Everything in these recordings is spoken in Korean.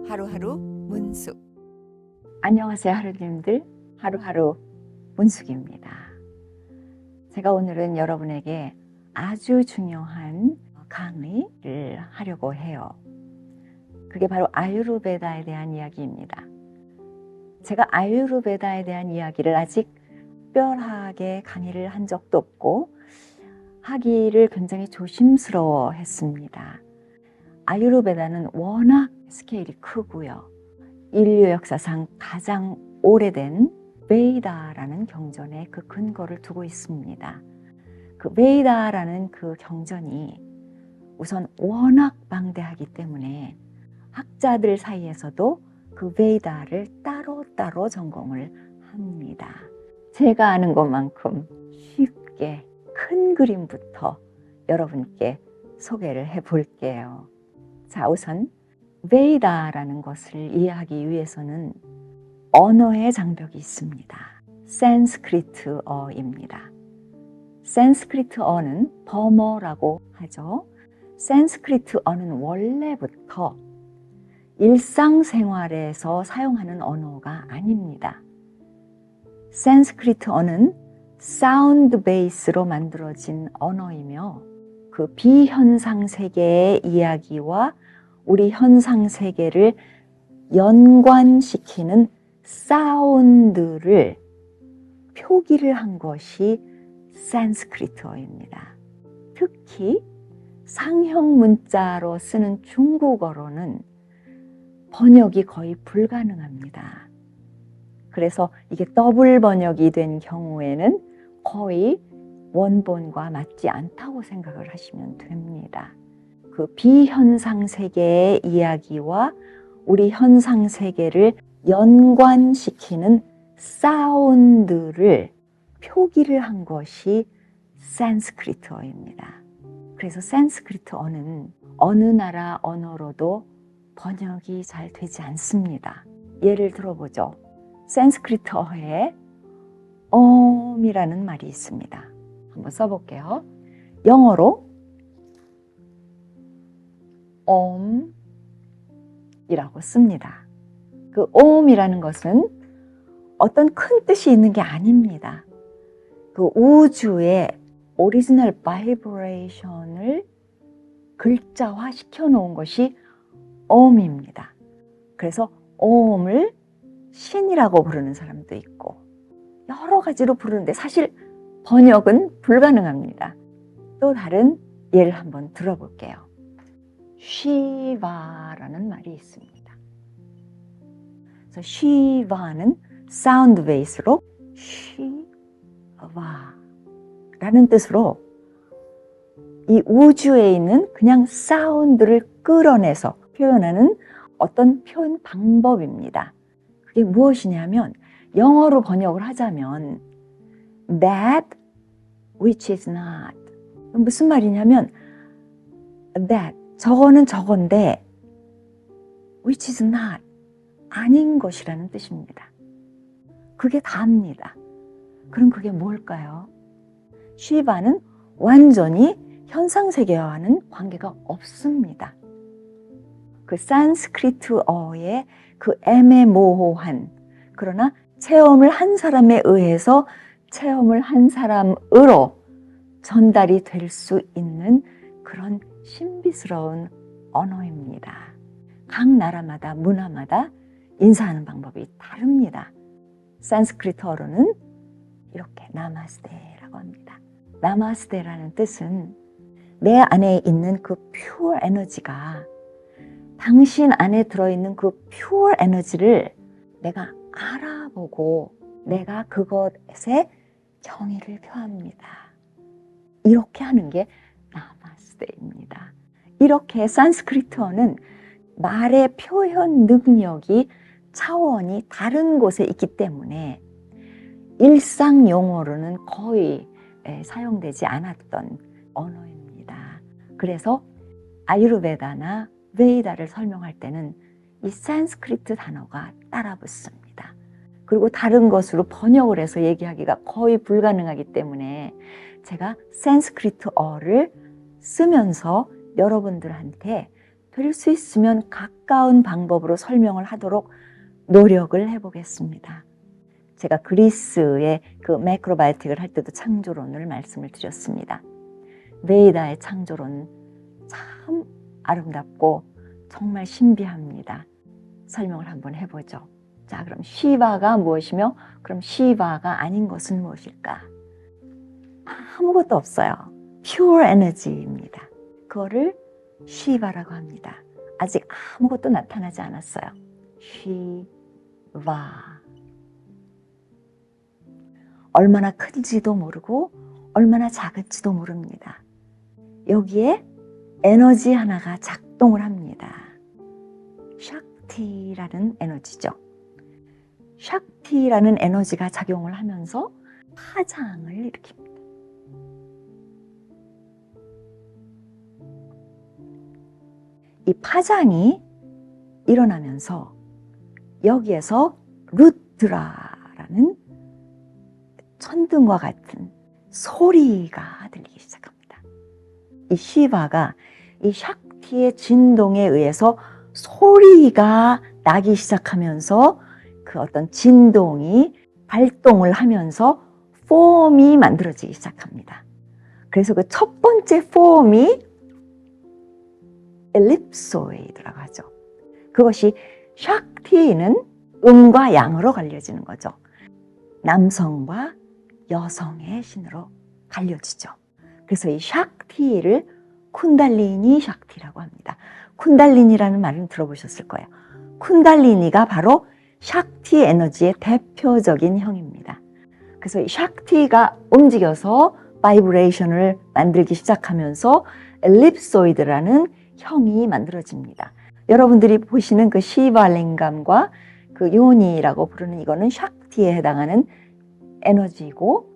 하루하루 문숙. 안녕하세요, 하루님들. 하루하루 문숙입니다. 제가 오늘은 여러분에게 아주 중요한 강의를 하려고 해요. 그게 바로 아유르베다에 대한 이야기입니다. 제가 아유르베다에 대한 이야기를 아직 특별하게 강의를 한 적도 없고 하기를 굉장히 조심스러워 했습니다. 아유르베다는 워낙 스케일이 크고요. 인류 역사상 가장 오래된 베이다라는 경전에 그 근거를 두고 있습니다. 그 베이다라는 그 경전이 우선 워낙 방대하기 때문에 학자들 사이에서도 그 베이다를 따로따로 전공을 합니다. 제가 아는 것만큼 쉽게 큰 그림부터 여러분께 소개를 해 볼게요. 자, 우선 베이다라는 것을 이해하기 위해서는 언어의 장벽이 있습니다. 산스크리트어입니다. 산스크리트어는 버머라고 하죠. 산스크리트어는 원래부터 일상생활에서 사용하는 언어가 아닙니다. 산스크리트어는 사운드 베이스로 만들어진 언어이며 그 비현상 세계의 이야기와 우리 현상 세계를 연관시키는 사운드를 표기를 한 것이 산스크리트어입니다. 특히 상형 문자로 쓰는 중국어로는 번역이 거의 불가능합니다. 그래서 이게 더블 번역이 된 경우에는 거의 원본과 맞지 않다고 생각을 하시면 됩니다. 그 비현상 세계의 이야기와 우리 현상 세계를 연관시키는 사운드를 표기를 한 것이 산스크리트어입니다. 그래서 산스크리트어는 어느 나라 언어로도 번역이 잘 되지 않습니다. 예를 들어보죠. 산스크리트어에 om이라는 말이 있습니다. 한번 써볼게요. 영어로 om이라고 씁니다. 그 om이라는 것은 어떤 큰 뜻이 있는 게 아닙니다. 그 우주의 오리지널 바이브레이션을 글자화 시켜 놓은 것이 om입니다. 그래서 om을 신이라고 부르는 사람도 있고 여러 가지로 부르는데 사실 번역은 불가능합니다. 또 다른 예를 한번 들어볼게요. 쉬바라는 말이 있습니다. 그래서 쉬바는 사운드 베이스로 쉬바라는 뜻으로 이 우주에 있는 그냥 사운드를 끌어내서 표현하는 어떤 표현 방법입니다. 그게 무엇이냐면 영어로 번역을 하자면 that which is not. 무슨 말이냐면 that 저거는 저건데 which is not 아닌 것이라는 뜻입니다. 그게 다입니다. 그럼 그게 뭘까요? 쉬바는 완전히 현상세계와는 관계가 없습니다. 그 산스크리트어의 그 애매모호한 그러나 체험을 한 사람에 의해서 체험을 한 사람으로 전달이 될 수 있는 그런 신비스러운 언어입니다. 각 나라마다 문화마다 인사하는 방법이 다릅니다. 산스크리트어로는 이렇게 나마스테라고 합니다. 나마스테라는 뜻은 내 안에 있는 그 퓨어 에너지가 당신 안에 들어있는 그 퓨어 에너지를 내가 알아보고 내가 그것에 정의를 표합니다. 이렇게 하는 게 나마스테입니다. 이렇게 산스크리트어는 말의 표현 능력이 차원이 다른 곳에 있기 때문에 일상 용어로는 거의 사용되지 않았던 언어입니다. 그래서 아유르베다나 베이다를 설명할 때는 이 산스크리트 단어가 따라 붙습니다. 그리고 다른 것으로 번역을 해서 얘기하기가 거의 불가능하기 때문에 제가 산스크리트어를 쓰면서 여러분들한테 될 수 있으면 가까운 방법으로 설명을 하도록 노력을 해보겠습니다. 제가 그리스의 그 매크로바이오틱을 할 때도 창조론을 말씀을 드렸습니다. 베이다의 창조론 참 아름답고 정말 신비합니다. 설명을 한번 해보죠. 자, 그럼 시바가 무엇이며 그럼 시바가 아닌 것은 무엇일까? 아무것도 없어요. pure energy입니다. 그거를 시바라고 합니다. 아직 아무것도 나타나지 않았어요. 시바. 얼마나 큰지도 모르고 얼마나 작은지도 모릅니다. 여기에 에너지 하나가 작동을 합니다. 샥티라는 에너지죠. 샥티라는 에너지가 작용을 하면서 파장을 일으킵니다. 이 파장이 일어나면서 여기에서 루드라라는 천둥과 같은 소리가 들리기 시작합니다. 이 시바가 이 샥티의 진동에 의해서 소리가 나기 시작하면서 그 어떤 진동이 발동을 하면서 폼이 만들어지기 시작합니다. 그래서 그 첫 번째 폼이 엘립소이드라고 하죠. 그것이 샥티는 음과 양으로 갈려지는 거죠. 남성과 여성의 신으로 갈려지죠. 그래서 이 샥티를 쿤달리니 샥티라고 합니다. 쿤달리니라는 말은 들어보셨을 거예요. 쿤달리니가 바로 샥티 에너지의 대표적인 형입니다. 그래서 이 샥티가 움직여서 바이브레이션을 만들기 시작하면서 엘립소이드라는 형이 만들어집니다. 여러분들이 보시는 그 시바링감과 그 요니라고 부르는 이거는 샥티에 해당하는 에너지이고,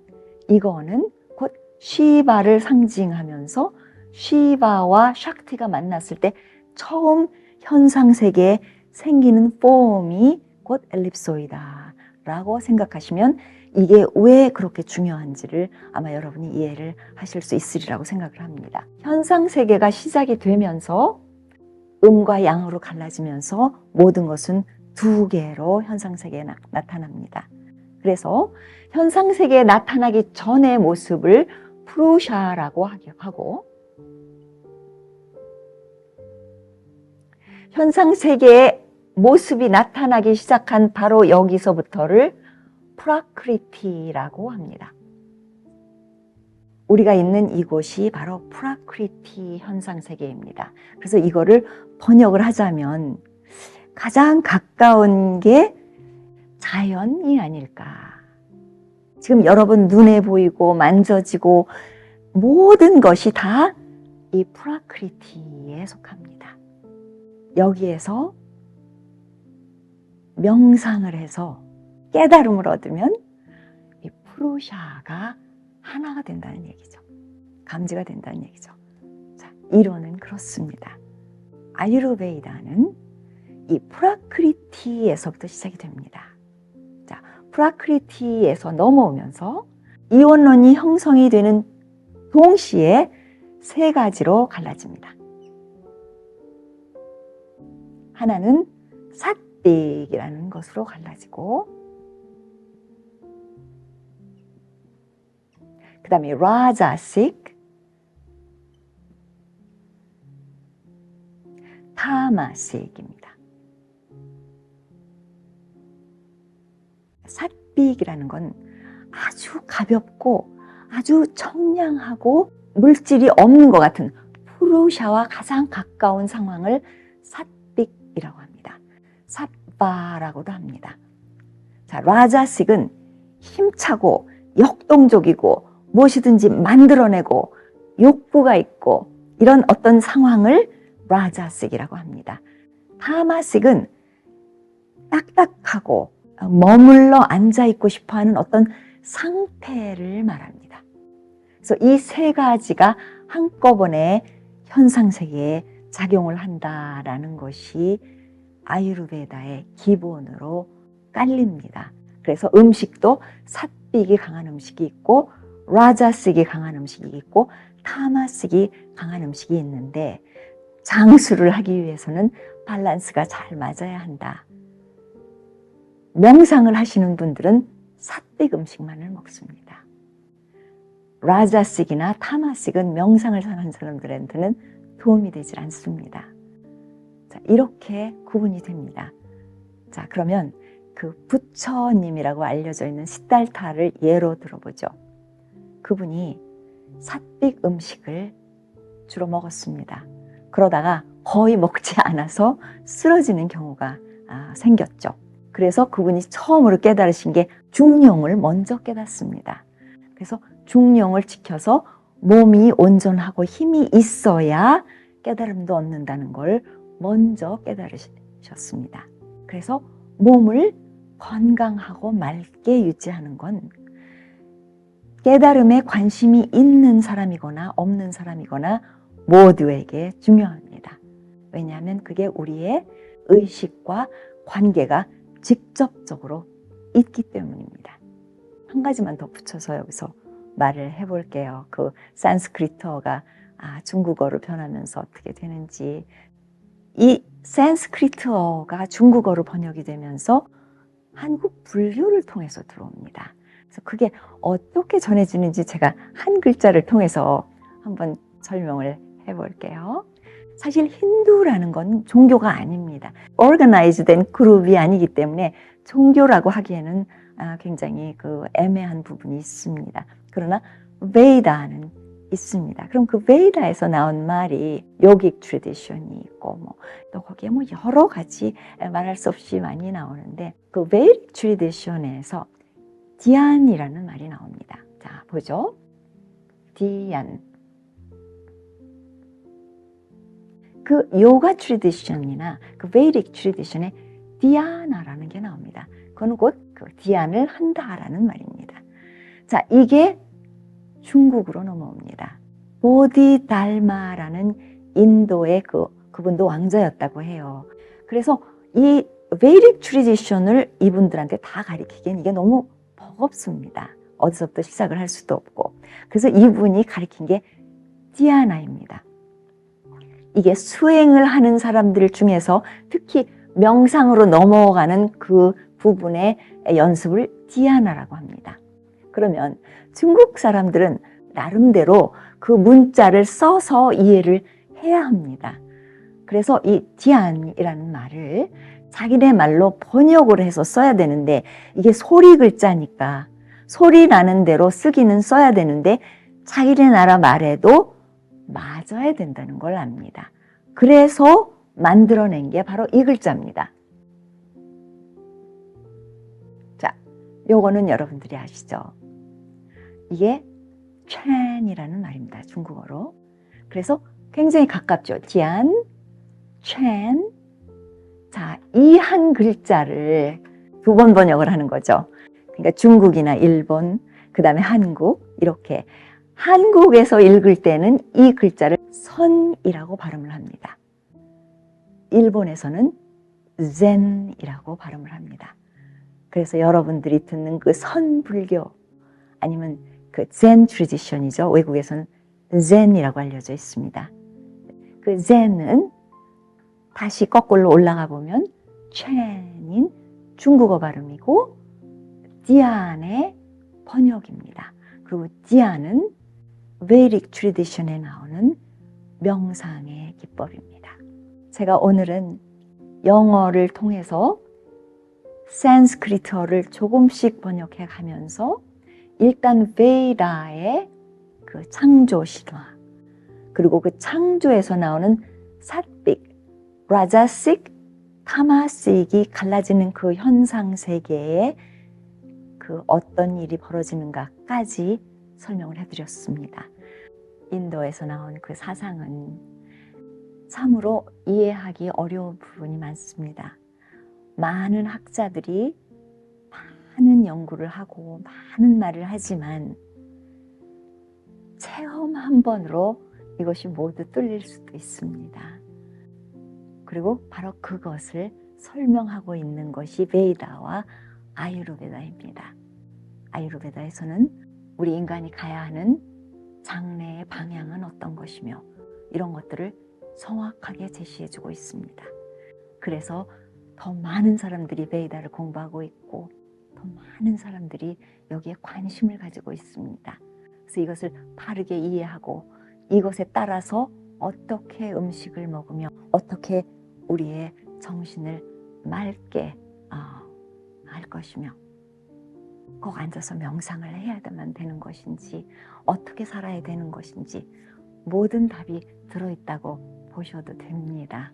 이거는 곧 시바를 상징하면서 시바와 샥티가 만났을 때 처음 현상세계에 생기는 폼이 곧 엘립소이다라고 생각하시면 이게 왜 그렇게 중요한지를 아마 여러분이 이해를 하실 수 있으리라고 생각을 합니다. 현상세계가 시작이 되면서 음과 양으로 갈라지면서 모든 것은 두 개로 현상세계에 나타납니다. 그래서 현상세계에 나타나기 전의 모습을 푸루샤라고 하고, 현상세계의 모습이 나타나기 시작한 바로 여기서부터를 프라크리티라고 합니다. 우리가 있는 이곳이 바로 프라크리티 현상세계입니다. 그래서 이거를 번역을 하자면 가장 가까운 게 자연이 아닐까. 지금 여러분 눈에 보이고 만져지고 모든 것이 다 이 프라크리티에 속합니다. 여기에서 명상을 해서 깨달음을 얻으면 이 푸루샤가 하나가 된다는 얘기죠. 감지가 된다는 얘기죠. 자, 이론은 그렇습니다. 아유르베이다는 이 프라크리티에서부터 시작이 됩니다. 자, 프라크리티에서 넘어오면서 이원론이 형성이 되는 동시에 세 가지로 갈라집니다. 하나는 사틱이라는 것으로 갈라지고, 그 다음에 라자식, 타마식입니다. 사틱이라는 건 아주 가볍고 아주 청량하고 물질이 없는 것 같은 푸루샤와 가장 가까운 상황을 사틱이라고 합니다. 사바라고도 합니다. 자, 라자식은 힘차고 역동적이고 무엇이든지 만들어내고 욕구가 있고 이런 어떤 상황을 라자식이라고 합니다. 타마식은 딱딱하고 머물러 앉아있고 싶어하는 어떤 상태를 말합니다. 그래서 이 세 가지가 한꺼번에 현상세계에 작용을 한다라는 것이 아유르베다의 기본으로 깔립니다. 그래서 음식도 사틱이 강한 음식이 있고 라자식이 강한 음식이 있고 타마식이 강한 음식이 있는데, 장수를 하기 위해서는 밸런스가 잘 맞아야 한다. 명상을 하시는 분들은 사त्विक 음식만을 먹습니다. 라자식이나 타마식은 명상을 하는 사람들한테는 도움이 되질 않습니다. 자, 이렇게 구분이 됩니다. 자, 그러면 그 부처님이라고 알려져 있는 시달타를 예로 들어보죠. 그분이 사त्विक 음식을 주로 먹었습니다. 그러다가 거의 먹지 않아서 쓰러지는 경우가 생겼죠. 그래서 그분이 처음으로 깨달으신 게 중용을 먼저 깨닫습니다. 그래서 중용을 지켜서 몸이 온전하고 힘이 있어야 깨달음도 얻는다는 걸 먼저 깨달으셨습니다. 그래서 몸을 건강하고 맑게 유지하는 건 깨달음에 관심이 있는 사람이거나 없는 사람이거나 모두에게 중요합니다. 왜냐하면 그게 우리의 의식과 관계가 직접적으로 있기 때문입니다. 한 가지만 더 붙여서 여기서 말을 해볼게요. 그 산스크리트어가 중국어로 변하면서 어떻게 되는지. 이 산스크리트어가 중국어로 번역이 되면서 한국 불교를 통해서 들어옵니다. 그래서 그게 어떻게 전해지는지 제가 한 글자를 통해서 한번 설명을 해볼게요. 사실 힌두라는 건 종교가 아닙니다. organized 된 그룹이 아니기 때문에 종교라고 하기에는 굉장히 그 애매한 부분이 있습니다. 그러나 베이다는 있습니다. 그럼 그 베이다에서 나온 말이 요깃 트래디션이 있고 또 거기에 여러 가지 말할 수 없이 많이 나오는데 그 베이딕 트래디션에서 디안이라는 말이 나옵니다. 자, 보죠. 디안. 그 요가 트래디션이나 그 베이딕 트래디션에 디아나라는 게 나옵니다. 그건 곧 그 디안을 한다라는 말입니다. 자, 이게 중국으로 넘어옵니다. 보디달마라는 인도의 그분도 왕자였다고 해요. 그래서 이 베이딕 트래디션을 이분들한테 다 가르치기엔 이게 너무 버겁습니다. 어디서부터 시작을 할 수도 없고. 그래서 이분이 가르친 게 디아나입니다. 이게 수행을 하는 사람들 중에서 특히 명상으로 넘어가는 그 부분의 연습을 디아나라고 합니다. 그러면 중국 사람들은 나름대로 그 문자를 써서 이해를 해야 합니다. 그래서 이 디안이라는 말을 자기네 말로 번역을 해서 써야 되는데 이게 소리 글자니까 소리 나는 대로 쓰기는 써야 되는데 자기네 나라 말에도 맞아야 된다는 걸 압니다. 그래서 만들어낸 게 바로 이 글자입니다. 자, 요거는 여러분들이 아시죠? 이게 챈이라는 말입니다. 중국어로. 그래서 굉장히 가깝죠. 디안, 챈. 자, 이 한 글자를 두 번 번역을 하는 거죠. 그러니까 중국이나 일본, 그 다음에 한국 이렇게 한국에서 읽을 때는 이 글자를 선이라고 발음을 합니다. 일본에서는 젠이라고 발음을 합니다. 그래서 여러분들이 듣는 그 선불교 아니면 그 젠 트래디션이죠. 외국에서는 젠이라고 알려져 있습니다. 그 젠은 다시 거꾸로 올라가 보면 챈인 중국어 발음이고 디안의 번역입니다. 그리고 디안은 베이딕 트래디션에 나오는 명상의 기법입니다. 제가 오늘은 영어를 통해서 산스크리트어를 조금씩 번역해 가면서 일단 베이다의 그 창조 신화 그리고 그 창조에서 나오는 사त्विक, 라자식, 타마식이 갈라지는 그 현상 세계에 그 어떤 일이 벌어지는가까지 설명을 해드렸습니다. 인도에서 나온 그 사상은 참으로 이해하기 어려운 부분이 많습니다. 많은 학자들이 많은 연구를 하고 많은 말을 하지만 체험 한 번으로 이것이 모두 뚫릴 수도 있습니다. 그리고 바로 그것을 설명하고 있는 것이 베이다와 아유르베다입니다. 아유르베다에서는 우리 인간이 가야 하는 장래의 방향은 어떤 것이며 이런 것들을 정확하게 제시해주고 있습니다. 그래서 더 많은 사람들이 베이다를 공부하고 있고 더 많은 사람들이 여기에 관심을 가지고 있습니다. 그래서 이것을 바르게 이해하고 이것에 따라서 어떻게 음식을 먹으며 어떻게 우리의 정신을 맑게 할 것이며 꼭 앉아서 명상을 해야만 되는 것인지 어떻게 살아야 되는 것인지 모든 답이 들어있다고 보셔도 됩니다.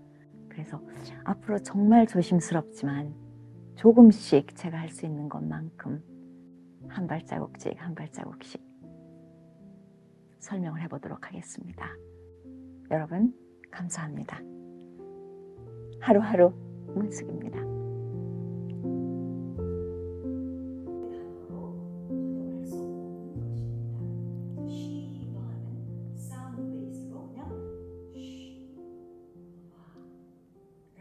그래서 앞으로 정말 조심스럽지만 조금씩 제가 할 수 있는 것만큼 한 발자국씩 한 발자국씩 설명을 해보도록 하겠습니다. 여러분 감사합니다. 하루하루 문숙입니다.